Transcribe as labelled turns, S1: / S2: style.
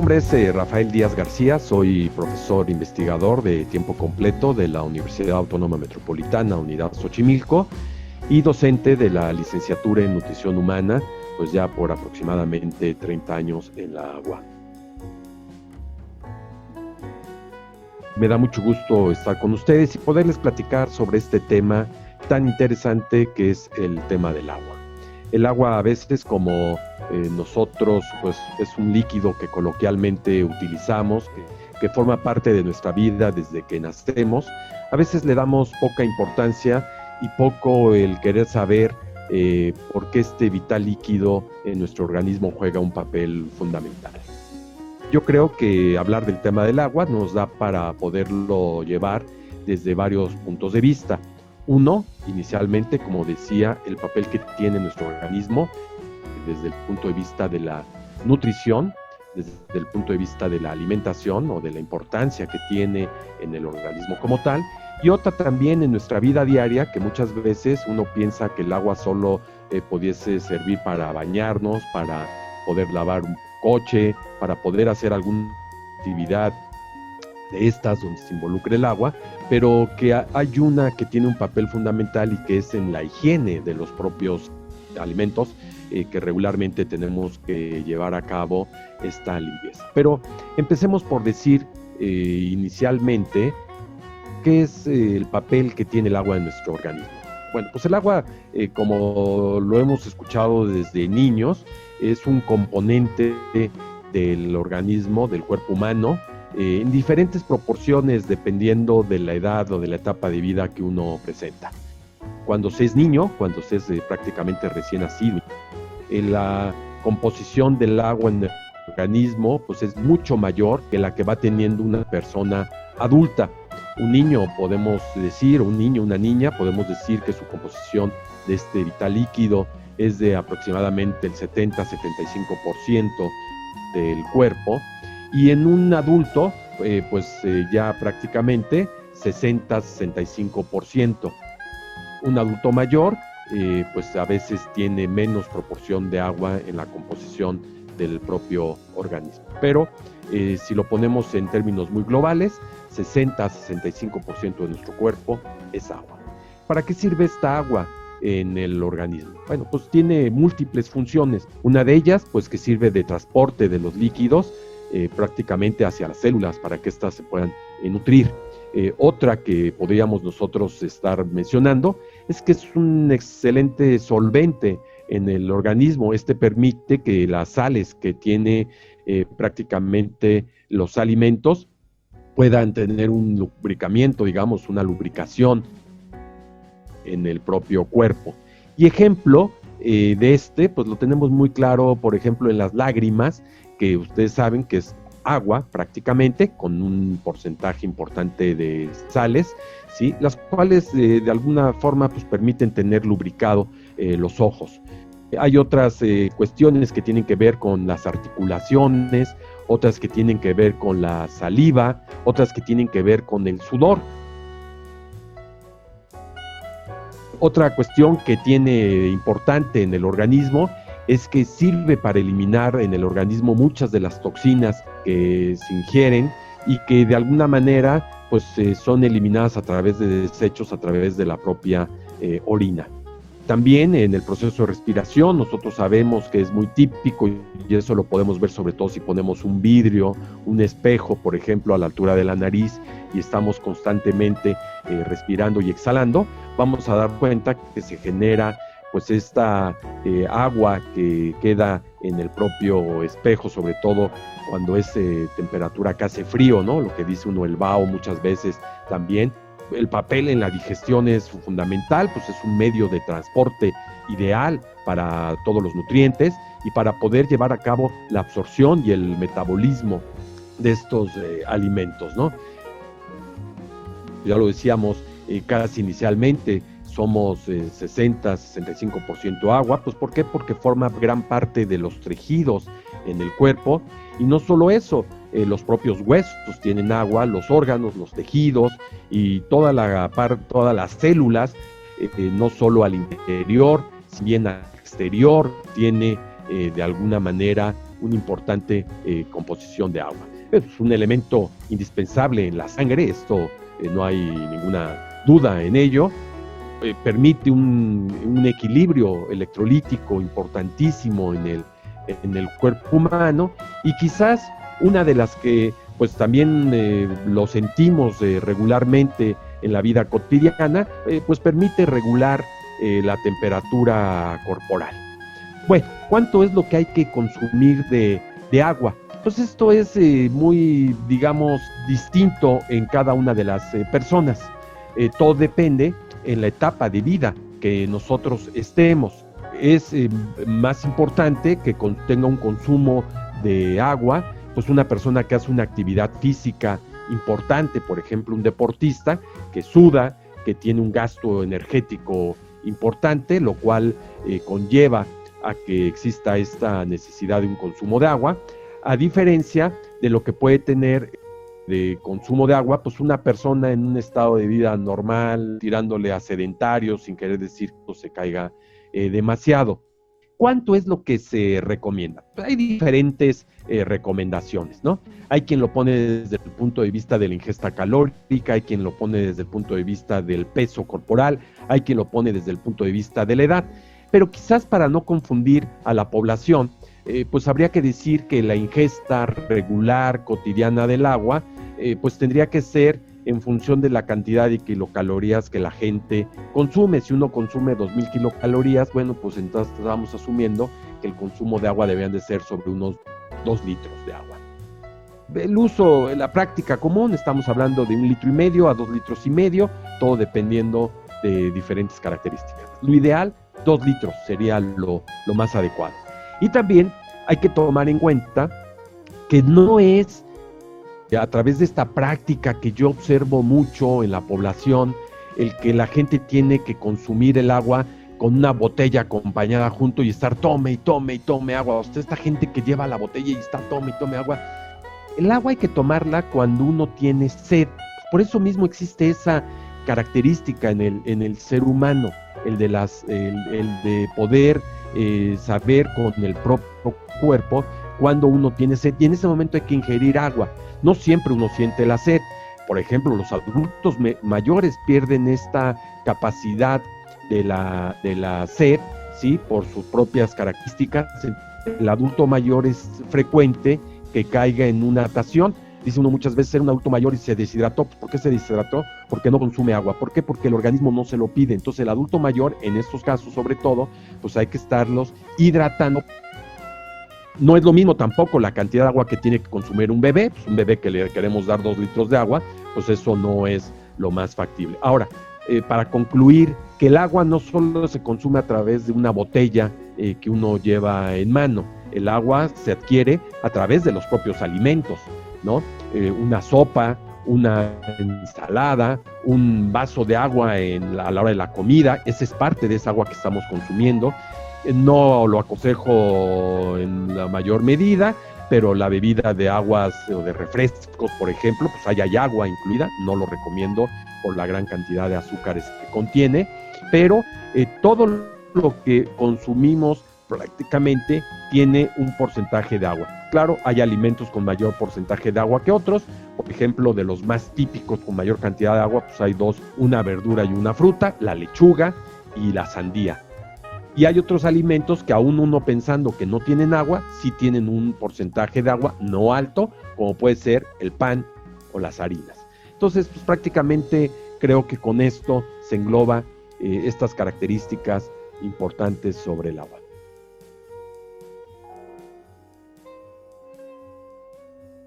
S1: nombre es Rafael Díaz García, soy profesor investigador de tiempo completo de la Universidad Autónoma Metropolitana, Unidad Xochimilco, y docente de la licenciatura en Nutrición Humana, pues ya por aproximadamente 30 años en la UAM. Me da mucho gusto estar con ustedes y poderles platicar sobre este tema tan interesante que es el tema del agua. El agua a veces, como nosotros, pues es un líquido que coloquialmente utilizamos, que forma parte de nuestra vida desde que nacemos. A veces le damos poca importancia y poco el querer saber por qué este vital líquido en nuestro organismo juega un papel fundamental. Yo creo que hablar del tema del agua nos da para poderlo llevar desde varios puntos de vista. Uno, inicialmente, como decía, el papel que tiene nuestro organismo desde el punto de vista de la nutrición, desde el punto de vista de la alimentación o de la importancia que tiene en el organismo como tal, y otra también en nuestra vida diaria, que muchas veces uno piensa que el agua solo pudiese servir para bañarnos, para poder lavar un coche, para poder hacer alguna actividad de estas donde se involucre el agua, pero que hay una que tiene un papel fundamental y que es en la higiene de los propios alimentos, que regularmente tenemos que llevar a cabo esta limpieza. Pero empecemos por decir inicialmente qué es el papel que tiene el agua en nuestro organismo. Bueno, pues el agua, como lo hemos escuchado desde niños, es un componente del organismo, del cuerpo humano, en diferentes proporciones dependiendo de la edad o de la etapa de vida que uno presenta. Cuando se es niño, cuando se es prácticamente recién nacido, la composición del agua en el organismo pues es mucho mayor que la que va teniendo una persona adulta. Un niño, podemos decir, un niño, una niña, podemos decir que su composición de este vital líquido es de aproximadamente el 70-75% del cuerpo, y en un adulto, ya prácticamente 60-65%. Un adulto mayor, pues a veces tiene menos proporción de agua en la composición del propio organismo. Pero si lo ponemos en términos muy globales, 60-65% de nuestro cuerpo es agua. ¿Para qué sirve esta agua en el organismo? Bueno, pues tiene múltiples funciones. Una de ellas, pues que sirve de transporte de los líquidos prácticamente hacia las células para que éstas se puedan nutrir. Otra que podríamos nosotros estar mencionando es que es un excelente solvente en el organismo. Este permite que las sales que tiene prácticamente los alimentos puedan tener un lubricamiento, digamos, una lubricación en el propio cuerpo. Y ejemplo de este, pues lo tenemos muy claro, por ejemplo, en las lágrimas, que ustedes saben que es agua prácticamente, con un porcentaje importante de sales, ¿sí? Las cuales de alguna forma pues permiten tener lubricado los ojos. Hay otras cuestiones que tienen que ver con las articulaciones, otras que tienen que ver con la saliva, otras que tienen que ver con el sudor. Otra cuestión que tiene importante en el organismo es que sirve para eliminar en el organismo muchas de las toxinas que se ingieren y que de alguna manera pues son eliminadas a través de desechos, a través de la propia orina. También en el proceso de respiración nosotros sabemos que es muy típico, y eso lo podemos ver sobre todo si ponemos un vidrio, un espejo, por ejemplo, a la altura de la nariz y estamos constantemente respirando y exhalando, vamos a dar cuenta que se genera pues esta agua que queda en el propio espejo, sobre todo cuando es temperatura que hace frío, ¿no? Lo que dice uno, el vaho, muchas veces también. El papel en la digestión es fundamental, pues es un medio de transporte ideal para todos los nutrientes y para poder llevar a cabo la absorción y el metabolismo de estos alimentos, ¿no? Ya lo decíamos casi inicialmente, somos 60-65% agua. Pues ¿por qué? Porque forma gran parte de los tejidos en el cuerpo, y no solo eso, los propios huesos tienen agua, los órganos, los tejidos y todas las células, no solo al interior, si bien al exterior, tiene de alguna manera una importante composición de agua. Es un elemento indispensable en la sangre, esto no hay ninguna duda en ello. Permite un equilibrio electrolítico importantísimo en el cuerpo humano, y quizás una de las que pues también lo sentimos regularmente en la vida cotidiana, pues permite regular la temperatura corporal. Bueno, ¿cuánto es lo que hay que consumir de agua? Pues esto es muy, digamos, distinto en cada una de las personas. Todo depende en la etapa de vida que nosotros estemos. Es más importante que tenga un consumo de agua, pues una persona que hace una actividad física importante, por ejemplo, un deportista que suda, que tiene un gasto energético importante, lo cual conlleva a que exista esta necesidad de un consumo de agua, a diferencia de lo que puede tener de consumo de agua, pues una persona en un estado de vida normal, tirándole a sedentario, sin querer decir que se caiga demasiado. ¿Cuánto es lo que se recomienda? Hay diferentes recomendaciones, ¿no? Hay quien lo pone desde el punto de vista de la ingesta calórica, hay quien lo pone desde el punto de vista del peso corporal, hay quien lo pone desde el punto de vista de la edad, pero quizás para no confundir a la población, pues habría que decir que la ingesta regular, cotidiana del agua, pues tendría que ser en función de la cantidad de kilocalorías que la gente consume. Si uno consume 2,000 kilocalorías, bueno, pues entonces estamos asumiendo que el consumo de agua deberían de ser sobre unos 2 litros de agua. El uso, la práctica común, estamos hablando de 1,5 litros a 2,5 litros, todo dependiendo de diferentes características. Lo ideal, 2 litros sería lo más adecuado. Y también hay que tomar en cuenta que no es a través de esta práctica que yo observo mucho en la población, el que la gente tiene que consumir el agua con una botella acompañada junto y estar tome y tome y tome agua. Usted, esta gente que lleva la botella y está tome y tome agua. El agua hay que tomarla cuando uno tiene sed. Por eso mismo existe esa característica en el ser humano, el de poder saber con el propio cuerpo cuando uno tiene sed, y en ese momento hay que ingerir agua. No siempre uno siente la sed. Por ejemplo, los adultos mayores pierden esta capacidad de la sed, ¿sí? Por sus propias características. El adulto mayor es frecuente que caiga en una natación. Dice uno muchas veces, ser un adulto mayor y se deshidrató. ¿Por qué se deshidrató? Porque no consume agua. ¿Por qué? Porque el organismo no se lo pide. Entonces el adulto mayor, en estos casos sobre todo, pues hay que estarlos hidratando. No es lo mismo tampoco la cantidad de agua que tiene que consumir un bebé. Pues un bebé que le queremos dar 2 litros de agua, pues eso no es lo más factible. Ahora, para concluir, que el agua no solo se consume a través de una botella que uno lleva en mano. El agua se adquiere a través de los propios alimentos, ¿no? Una sopa, una ensalada, un vaso de agua a la hora de la comida, esa es parte de esa agua que estamos consumiendo. No lo aconsejo en la mayor medida, pero la bebida de aguas o de refrescos, por ejemplo, pues ahí hay agua incluida, no lo recomiendo por la gran cantidad de azúcares que contiene, pero todo lo que consumimos prácticamente tiene un porcentaje de agua. Claro, hay alimentos con mayor porcentaje de agua que otros. Por ejemplo, de los más típicos con mayor cantidad de agua, pues hay dos, una verdura y una fruta, la lechuga y la sandía. Y hay otros alimentos que aún uno pensando que no tienen agua, sí tienen un porcentaje de agua no alto, como puede ser el pan o las harinas. Entonces, pues prácticamente creo que con esto se engloba estas características importantes sobre el agua.